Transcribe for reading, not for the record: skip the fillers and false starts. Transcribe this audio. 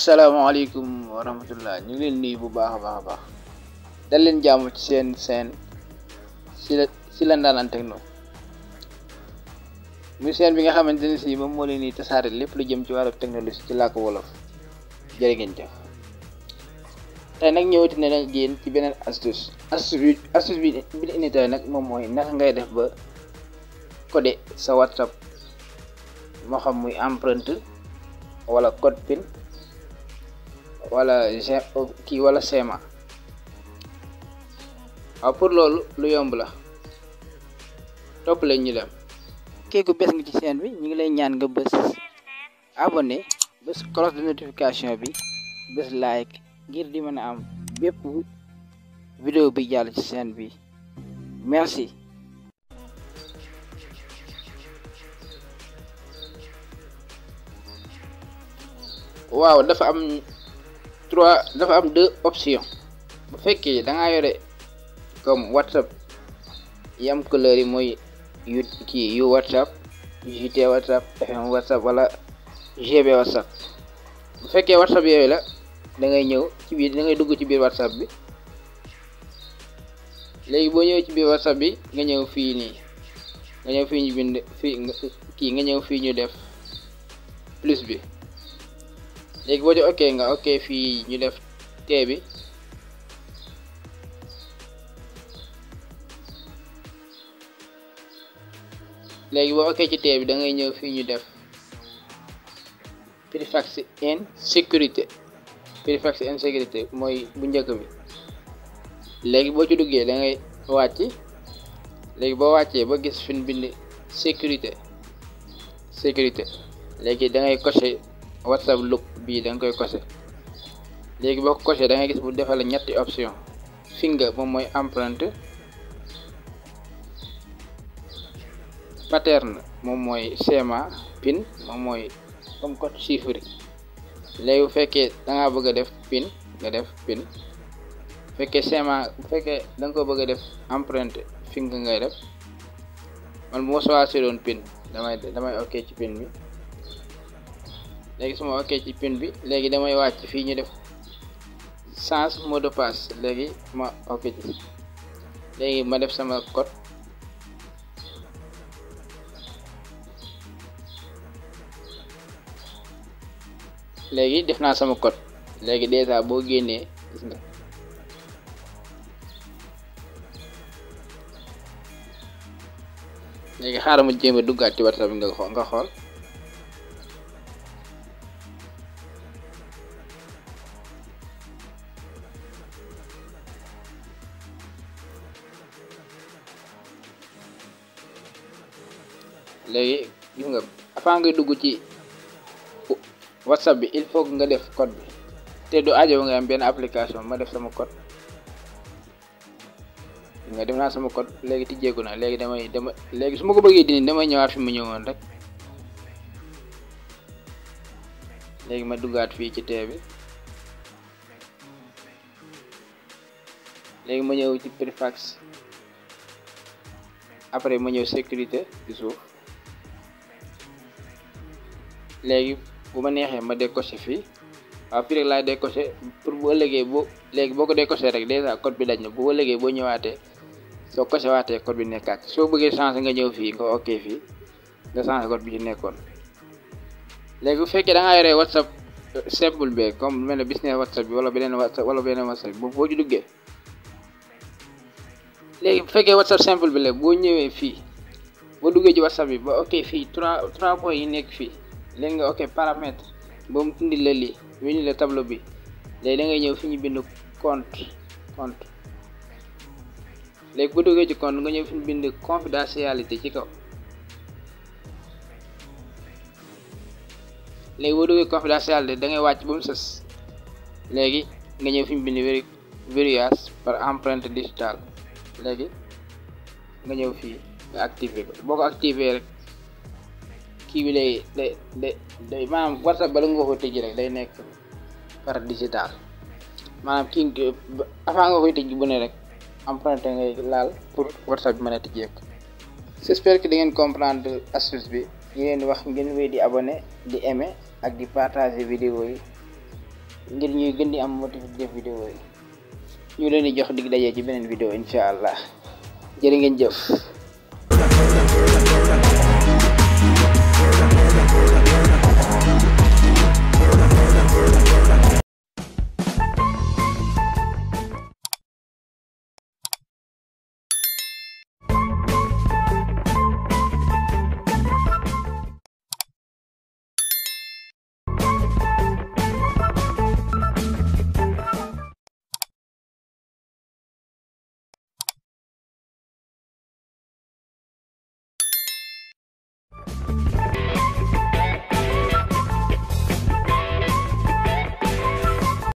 asalaamaaleykum wa rahmatullah ñu ngi leen nuyu bu baax a baax dal leen jàmm ci seen si la Ndaanaan Techno muy seen bi nga xamante ne si moom moo leen di tasaare lépp lu jëm ci wàllu technologie ci làkk wolof jërë ngeen jëf. tey nag ñëwati ne nag génn ci beneen astuce bi indi tey nag moom mooy naka ngay def ba codé sa WhatsApp moo xam muy empreinte wala code PIN wala kii wala schéma. waaw pour loolu lu yomb la topp leen ñu dem. kéeku bés nga ci chaîne bi ñu ngi lay ñaan nga bës abonné bës cloche de notification bi bës like ngir di mën a am bépp vidéo bi jàll ci chaîne bi merci. waaw dafa am deux options bu fekkee da ngaa yore comme WhatsApp yi am couleur yi mooy yu WhatsApp JT WhatsApp FM WhatsApp wala GB WhatsApp. bu fekkee WhatsApp yooyu la da ngay ñëw ci biir da ngay dugg ci biir WhatsApp bi. léegi boo ñëwee ci biir WhatsApp bi nga ñëw fii nii nga ñëw fii ñu bind fii nga ñëw fii ñu def plus bi. léegi boo ci ok nga ok fii ñu def T bi léegi boo ok ci T bi da ngay ñëw fii ñu def préfixe insécurité mooy bu njëkk bi. léegi boo ci duggee da ngay wàcc. léegi boo wàccee ba gis fi ñu bind sécurité léegi da ngay coché WhatsApp look bii da nga koy coché. léegi boo ko coché da ngay gis bu defal la ñetti option finger moom mooy empreinte, pattern moom mooy schéma, PIN moom mooy comme code chiffre. léegi bu fekkee da ngaa bëgg a def PIN nga def PIN, bu fekkee schéma bu fekkee da nga ko bëgg a def empreinte finger ngay def. man bu ma choisiroon PIN damay ok ci PIN bi. léegi su ma ok ci PIN bi léegi damay wàcc fii ñu def change mot de passe. léegi ma ok ci léegi ma def sama code. léegi def naa sama code. léegi déjà boo génnee gis nga léegi xaaral ma jéem a duggaat ci WhatsApp bi nga xool. léegi gis nga avant nga dugg ci WhatsApp bi il faut nga def code bi te du aajo nga am benn application. ma def sama code nga def naa sama code léegi tijjeeku na. léegi léegi su ma ko bëggee dindi damay ñëwaat fi mu ñëwoon rek. léegi ma duggaat fii ci tee bi. léegi ma ñëw ci préfixe après ma ñëw sécurité ci suuf. léegi bu ma neexee ma décoché fii. waaw fii rek laay décoché pour bu ëllëgee léegi boo ko décoché rek déjà code bi dañ na. bu ëllëgee boo ñëwaatee soo coché waatee code bi nekkaat. soo bëggee changer nga ñëw fii nga ok fii nga changer code bi ci nekkoon. léegi bu fekkee da ngaa yore WhatsApp simple bi comme mel ne business WhatsApp bi wala beneen WhatsApp bi boo ci duggee. léegi bu fekkee WhatsApp simple bi la boo ñëwee fii boo duggee ci WhatsApp bi ba ok fii trois points yi nekk fii. léegi nga ok paramètre ba mu indi la lii mu indi la tableau bi. léegi da ngay ñëw fi ñu bind compte. léegi bu duggee ci compte nga ñëw fi ñu bind confidentialité ci kaw. léegi boo duggee confidentialité da ngay wàcc ba mu sës. léegi nga ñëw fi ñu bind verrouillage par empreinte digitale. léegi nga ñëw fii nga activé ko. boo ko activé rek kii bi day maanaam WhatsApp bala nga koy tëj rek day nekk par digital. maanaam kii avant nga koy tëj bu ne rek empreinte ngay laal pour WhatsApp bi mën a tëjeeku. j'espère que da ngeen comprendre astuce bi. ngeen wax ngeen wéy di abonné di aimer ak di partager vidéo yi ngir ñuy gën di am motif def vidéo yi ñu leen di jox dig daje ci beneen vidéo incha allah jërë ngeen jëf